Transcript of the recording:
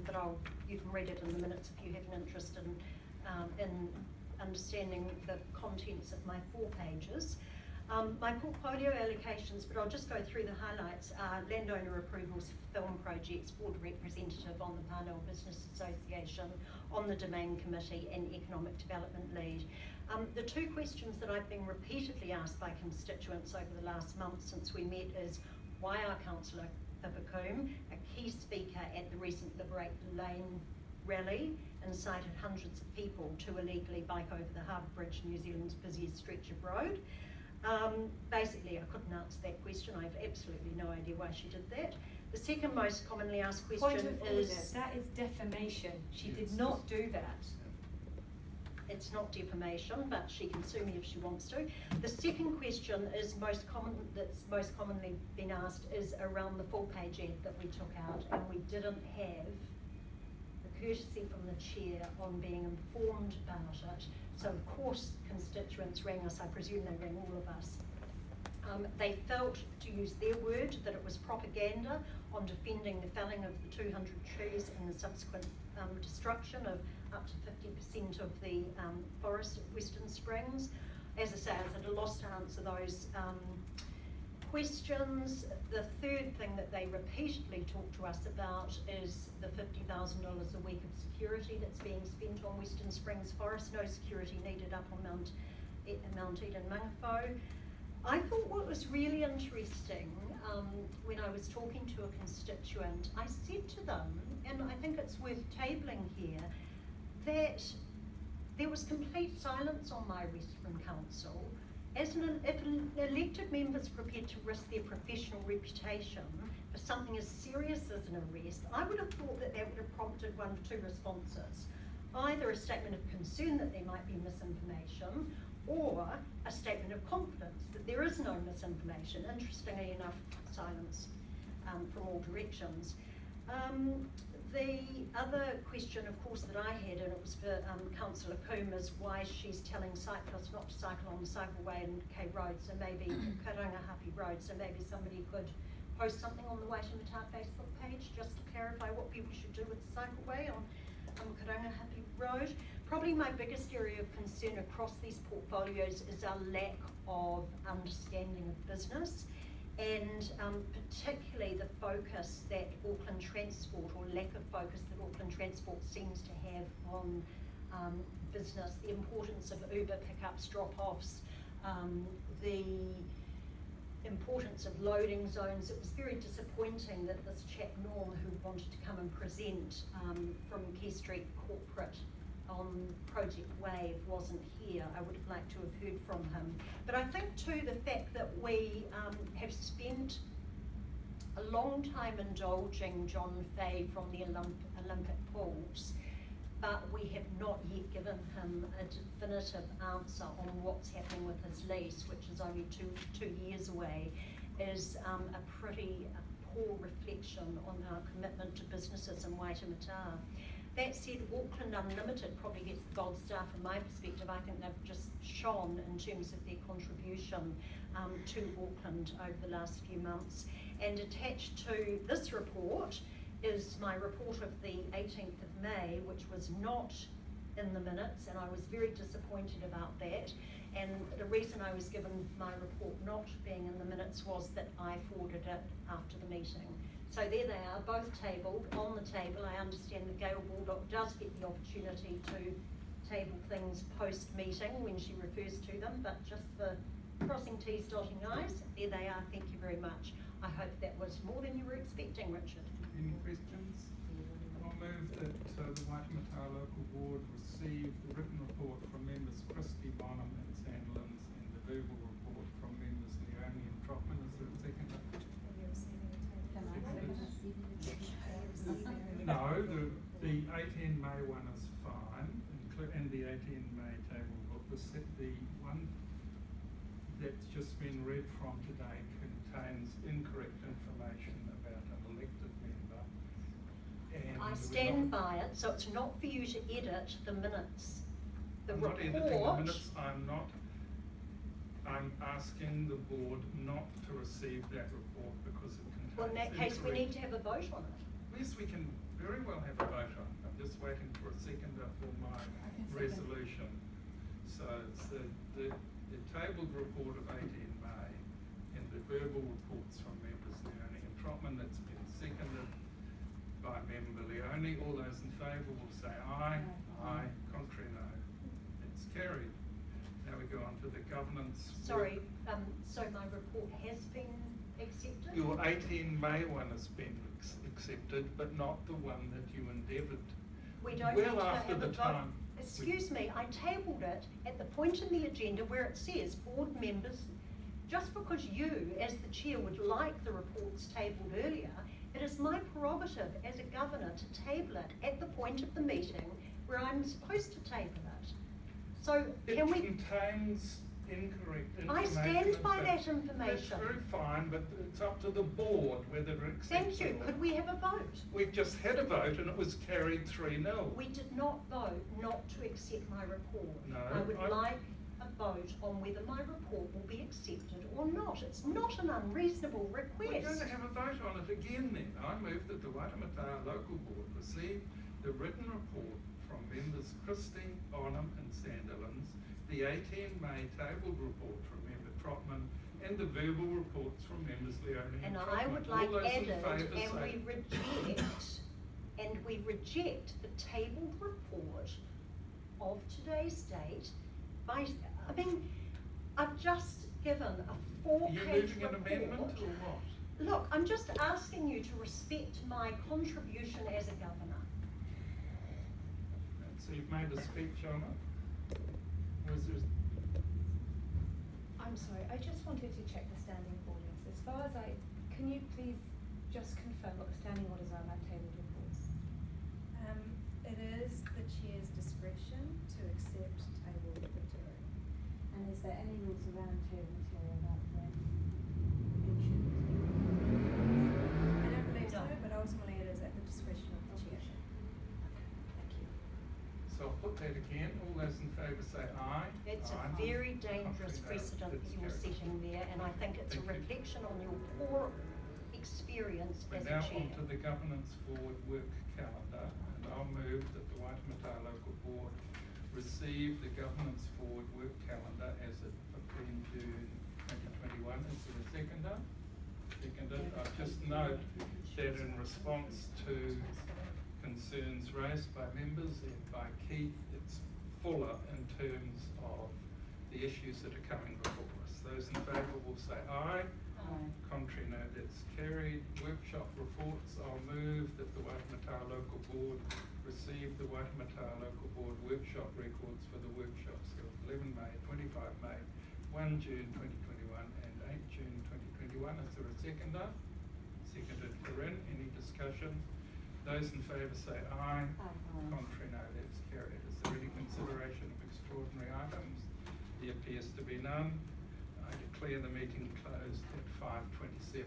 but you can read it in the minutes if you have an interest in understanding the contents of my 4 pages. My portfolio allocations, but I'll just go through the highlights, are landowner approvals for film projects, board representative on the Parnell Business Association, on the Domain Committee and Economic Development Lead. The 2 questions that I've been repeatedly asked by constituents over the last month since we met is, why are Councillor Thibacombe, a key speaker at the recent Liberate Lane rally, incited hundreds of people to illegally bike over the Harbour Bridge, New Zealand's busiest stretch of road? Basically, I couldn't answer that question. I have absolutely no idea why she did that. The second most commonly asked question is... That is defamation. She did not do that. It's not defamation, but she can sue me if she wants to. The second question is most commonly been asked is around the full page ad that we took out, and we didn't have the courtesy from the chair on being informed about it. So of course constituents rang us, I presume they rang all of us. They felt, to use their word, that it was propaganda on defending the felling of the 200 trees and the subsequent destruction of up to 50% of the forest at Western Springs. As I say, I was at a loss to answer those questions. The third thing that they repeatedly talk to us about is the $50,000 a week of security that's being spent on Western Springs Forest. No security needed up on Mount Eden Mangafo. I thought what was really interesting when I was talking to a constituent, I said to them, and I think it's worth tabling here, that there was complete silence on my Western Council. If an elected member is prepared to risk their professional reputation for something as serious as an arrest, I would have thought that that would have prompted one of 2 responses. Either a statement of concern that there might be misinformation, or a statement of confidence that there is no misinformation. Interestingly enough, silence from all directions. The other question, of course, that I had, and it was for Councillor Coombe, is why she's telling cyclists not to cycle on the cycleway in K Road, so maybe Karangahape Road, so maybe somebody could post something on the Waitemata Facebook page just to clarify what people should do with the cycleway on Karangahape Road. Probably my biggest area of concern across these portfolios is our lack of understanding of business, and particularly the focus that Auckland Transport, or lack of focus that Auckland Transport seems to have on business, the importance of Uber pickups, drop-offs, the importance of loading zones. It was very disappointing that this chap Norm, who wanted to come and present from Key Street Corporate on Project Wave, wasn't here. I would have liked to have heard from him. But I think too the fact that we have spent a long time indulging John Fay from the Olympic pools, but we have not yet given him a definitive answer on what's happening with his lease, which is only two years away, is a pretty poor reflection on our commitment to businesses in Waitemata. That said, Auckland Unlimited probably gets the gold star from my perspective. I think they've just shone in terms of their contribution to Auckland over the last few months. And attached to this report is my report of the 18th of May, which was not in the minutes, and I was very disappointed about that. And the reason I was given my report not being in the minutes was that I forwarded it after the meeting. So there they are, both tabled, on the table. I understand that Gail Baldock does get the opportunity to table things post-meeting when she refers to them, but just for crossing T's, dotting I's, there they are, thank you very much. I hope that was more than you were expecting, Richard. Any questions? I'll move that the Waitemata Local Board receive the written report from members Christie, Bonham and Sandlands, and the verbal report from members Leone and Trotman. Is there a second? No, the 18 May one is fine, and the 18 May table book. The one that's just been read from today contains incorrect information about an elected member. And I stand by it, so it's not for you to edit the minutes. The I'm report. not editing the minutes. I'm asking the board not to receive that report because it contains. Well, in that case, we need to have a vote on it. Yes, we can very well have a vote on. I'm just waiting for a seconder for my resolution. So it's the tabled report of 18 May and the verbal reports from members Leone and Trotman that's been seconded by member Leone. All those in favour will say aye. Aye. Contrary, no. It's carried. Now we go on to the governance. Sorry, so my report has been accepted? Your 18 May one has been accepted, but not the one that you endeavoured. We don't well need to after have the a vote. time. Excuse me, I tabled it at the point in the agenda where it says board members, just because you, as the chair, would like the reports tabled earlier, it is my prerogative as a governor to table it at the point of the meeting where I'm supposed to table it. So can we... It contains incorrect information. I stand by that information. That's very fine, but it's up to the board whether to accept Thank you. it or Could we have a vote? We've just had a vote and it was carried 3-0. We did not vote not to accept my report. No, I would like a vote on whether my report will be accepted or not. It's not an unreasonable request. We're going to have a vote on it again then. I move that the Waitemata local board receive the written report from members Christie, Bonham and Sandilands, the 18 May tabled report from member Trotman and the verbal reports from members Leone and Trotman. I would like All those in added, favour and we reject the tabled report of today's date by, I mean, I've just given a 4-page report. Are you moving an amendment or what? Look, I'm just asking you to respect my contribution as a governor. So you've made a speech on it? Was there... I'm sorry, I just wanted to check the standing orders. As far as can you please just confirm what the standing orders are on that tabled reports? It is the chair's discretion to accept tabled material. And is there any rules around table material that when it I don't believe so, No. but ultimately it is at the discretion of the chair. Thank you. So I'll put that again. All those in favour say aye. It's Aye. a very dangerous Contrary, no. precedent that It's you're carried. setting there, and I think it's a Thank you. reflection on your poor experience We're as now a chair. on to the governance forward work calendar, and I'll move that the Waitemata local board receive the governance forward work calendar as of 15 June 2021. Is there a seconder? Seconded. I just note that in response to concerns raised by members and by Keith, it's fuller in terms of the issues that are coming before us. Those in favour will say aye. Aye. Contrary, no, that's carried. Workshop reports, I'll move that the Waitemata local board receive the Waitemata local board workshop records for the workshops of 11 May, 25 May, 1 June 2021 and 8 June 2021. Is there a seconder? Seconded. Corinne, any discussion? Those in favour say aye. Aye. Contrary, no, that's carried. Is there any consideration of extraordinary items? There appears to be none. I declare the meeting closed at 5:27.